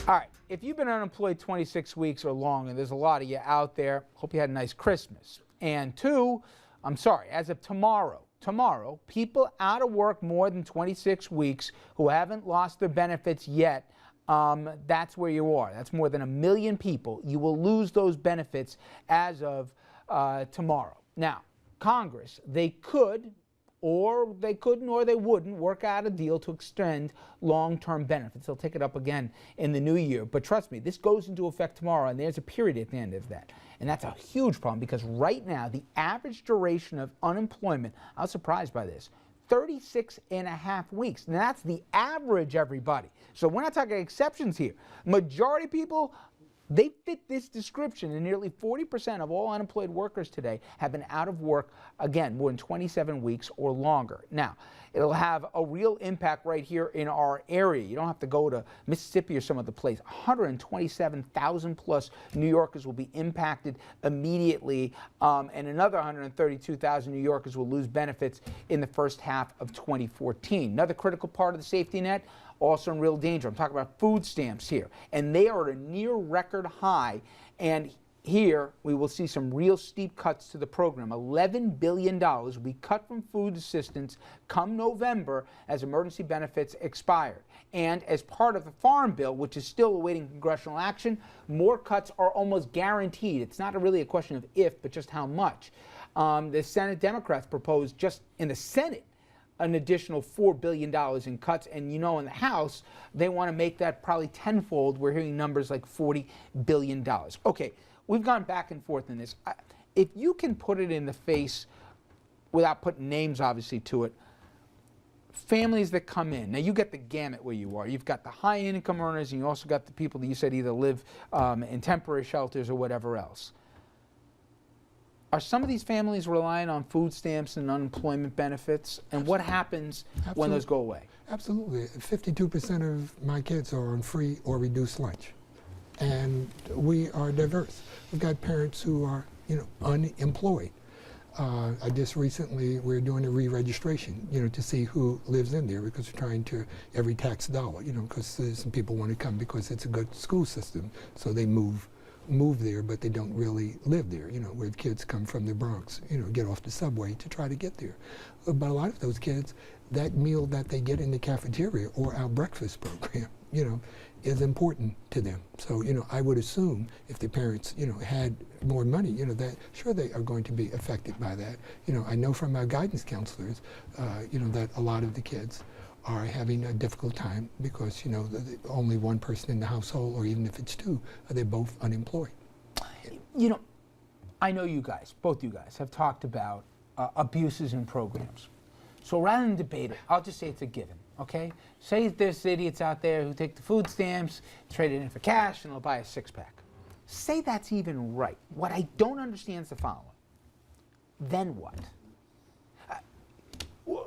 All right, if you've been unemployed 26 weeks or longer, and there's a lot of you out there, hope you had a nice Christmas. And two, I'm sorry, as of tomorrow, people out of work more than 26 weeks who haven't lost their benefits yet, that's where you are. That's more than 1 million people. You will lose those benefits as of tomorrow. Now, Congress, they could, or they couldn't, or they wouldn't work out a deal to extend long-term benefits. They'll take it up again in the new year. But trust me, this goes into effect tomorrow, and there's a period at the end of that. And that's a huge problem because right now, the average duration of unemployment, I was surprised by this, 36.5 weeks. Now, that's the average, everybody. So we're not talking exceptions here. Majority of people, they fit this description, and nearly 40% of all unemployed workers today have been out of work, again, more than 27 weeks or longer. Now, it'll have a real impact right here in our area. You don't have to go to Mississippi or some other place. 127,000 plus New Yorkers will be impacted immediately, and another 132,000 New Yorkers will lose benefits in the first half of 2014. Another critical part of the safety net, also in real danger. I'm talking about food stamps here, and they are at a near record high, and here we will see some real steep cuts to the program. $11 billion will be cut from food assistance come November as emergency benefits expired. And as part of the Farm Bill, which is still awaiting congressional action, more cuts are almost guaranteed. It's not really a question of if, but just how much. The Senate Democrats proposed just in the Senate an additional $4 billion in cuts, and you know in the House they want to make that probably tenfold. We're hearing numbers like $40 billion. Okay, we've gone back and forth in this. If you can put it in the face, without putting names obviously to it, families that come in, now you get the gamut where you are. You've got the high income earners, and you also got the people that you said either live in temporary shelters or whatever else. Are some of these families relying on food stamps and unemployment benefits? And Absolutely. What happens when those go away? Absolutely. 52% of my kids are on free or reduced lunch. And we are diverse. We've got parents who are, unemployed. I just recently, we're doing a re-registration, to see who lives in there, because we're trying to, every tax dollar, because some people want to come because it's a good school system, so they move there, but they don't really live there, where kids come from the Bronx, get off the subway to try to get there. But a lot of those kids, that meal that they get in the cafeteria or our breakfast program, is important to them. So, I would assume if the parents, had more money, that sure they are going to be affected by that. I know from our guidance counselors, that a lot of the kids are having a difficult time because, only one person in the household, or even if it's two, they're both unemployed. I know you guys, both you guys, have talked about abuses in programs. So rather than debate it, I'll just say it's a given, okay? Say there's idiots out there who take the food stamps, trade it in for cash, and they'll buy a six-pack. Say that's even right. What I don't understand is the following. Then what?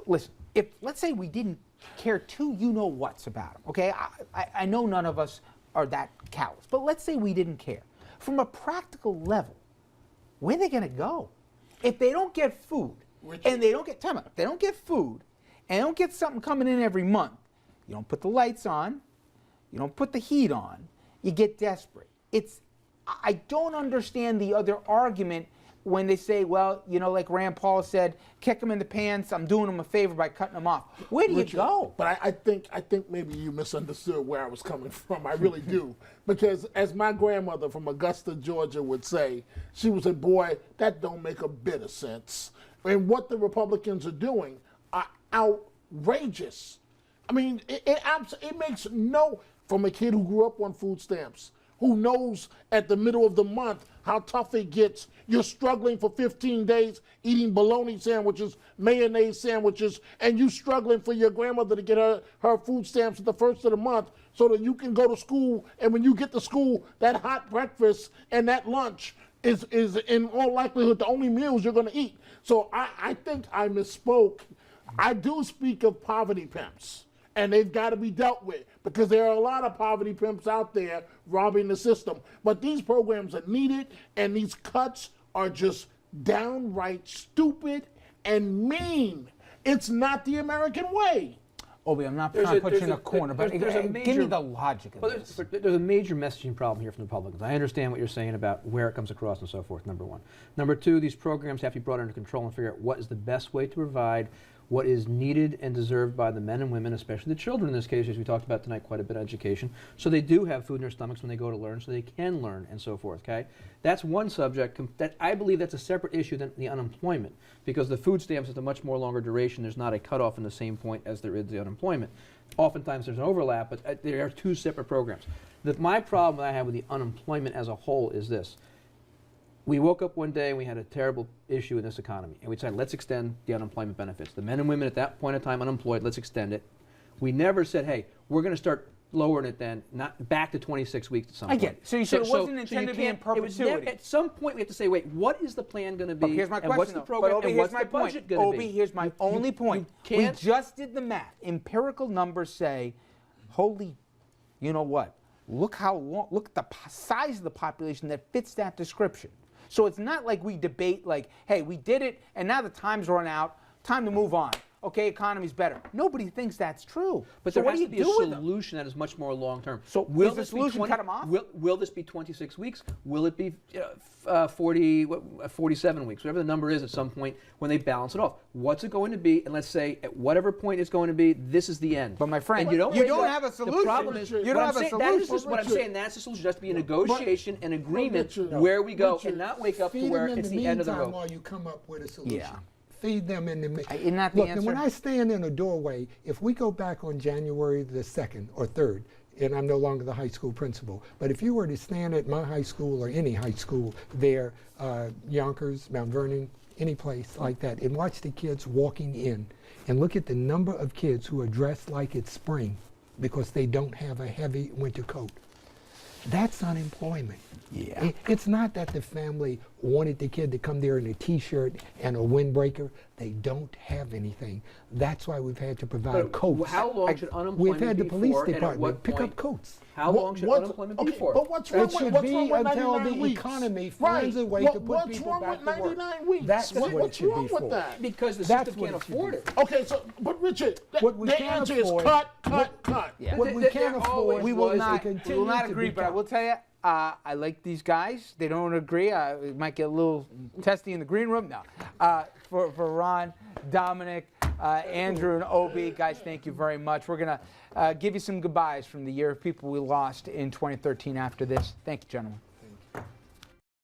Listen, if, let's say we didn't care two you-know-whats about them, okay? I know none of us are that callous, but let's say we didn't care. From a practical level, where are they going to go? If they don't get food, and they don't get, time out, if they don't get food, and they don't get something coming in every month, you don't put the lights on, you don't put the heat on, you get desperate. I don't understand the other argument when they say, well, like Rand Paul said, kick them in the pants, I'm doing them a favor by cutting them off. Where do you go? But I think maybe you misunderstood where I was coming from. I really do. Because as my grandmother from Augusta, Georgia would say, she would say, boy, that don't make a bit of sense. And what the Republicans are doing are outrageous. I mean, it makes no, from a kid who grew up on food stamps, who knows at the middle of the month how tough it gets. You're struggling for 15 days eating bologna sandwiches, mayonnaise sandwiches, and you struggling for your grandmother to get her food stamps at the first of the month so that you can go to school. And when you get to school, that hot breakfast and that lunch is in all likelihood the only meals you're going to eat. So I think I misspoke. I do speak of poverty pimps, and they've got to be dealt with because there are a lot of poverty pimps out there robbing the system. But these programs are needed, and these cuts are just downright stupid and mean. It's not the American way. Obi, I'm not trying to put you in a corner, but there's a give me major- the logic of Well, this. there's a major messaging problem here from the Republicans. I understand what you're saying about where it comes across and so forth, number one. Number two, these programs have to be brought under control and figure out what is the best way to provide what is needed and deserved by the men and women, especially the children in this case, as we talked about tonight, quite a bit of education. So they do have food in their stomachs when they go to learn, so they can learn and so forth, okay? That's one subject. That I believe that's a separate issue than the unemployment, because the food stamps is a much more longer duration. There's not a cutoff in the same point as there is the unemployment. Oftentimes there's an overlap, but there are two separate programs. My problem that I have with the unemployment as a whole is this. We woke up one day and we had a terrible issue in this economy, and we decided, let's extend the unemployment benefits. The men and women at that point in time unemployed, let's extend it. We never said, hey, we're going to start lowering it then, not back to 26 weeks at some point. I get it. So you said it wasn't intended to be in perpetuity. At some point we have to say, wait, what is the plan going to be? But here's my question, and what's the though. program? But Obi, and here's what's my the budget point. going to be? Obi, here's my only point. We can't- just did the math. Empirical numbers say, holy, you know what? Look how long, look at the size of the population that fits that description. So it's not like we debate like, hey, we did it and now the time's run out, time to move on. Okay, economy's better. Nobody thinks that's true. But so there what has do to you be a do with them? solution that is much more long term. So will is the this be solution 20 cut 'em off? Will this be 26 weeks? Will it be 47 weeks? Whatever the number is at some point when they balance it off. What's it going to be? And let's say at whatever point it's going to be, this is the end. But my friend, and you don't you don't wake up- have a The solution. problem is, You what don't I'm have a saying- that is solution. just what I'm Richard. saying. That's the solution. There has to be a negotiation, an agreement Richard, where we go, Richard, and not wake up to Feed where them in it's the the end of the meantime road. while you come up with a solution. Yeah. Feed them in the Isn't that the Look, and when answer? I stand in a doorway, if we go back on January the 2nd or 3rd, and I'm no longer the high school principal, but if you were to stand at my high school or any high school there, Yonkers, Mount Vernon, any place like that, and watch the kids walking in and look at the number of kids who are dressed like it's spring because they don't have a heavy winter coat. That's unemployment. Yeah. It's not that the family wanted the kid to come there in a T-shirt and a windbreaker. They don't have anything. That's why we've had to provide But coats. how long should unemployment We've had the be police for, and at department what pick point? up coats. How long should unemployment be for? But what's wrong It with should what's be wrong with until 99 the weeks? economy finds a way to put what's people wrong back with to work. 99 weeks? That's what it what's should wrong be with for. that? Because the That's system what can't it should afford be. it. Okay, so but Richard, What we the can't answer is afford- cut. Yeah. What we There can't always afford We will was a not. We continue will not to agree, be but I will tell you, I like these guys. They don't agree. It might get a little testy in the green room. No. For Ron, Dominic, Andrew, and Obi, guys, thank you very much. We're gonna give you some goodbyes from the year of people we lost in 2013. After this, thank you, gentlemen.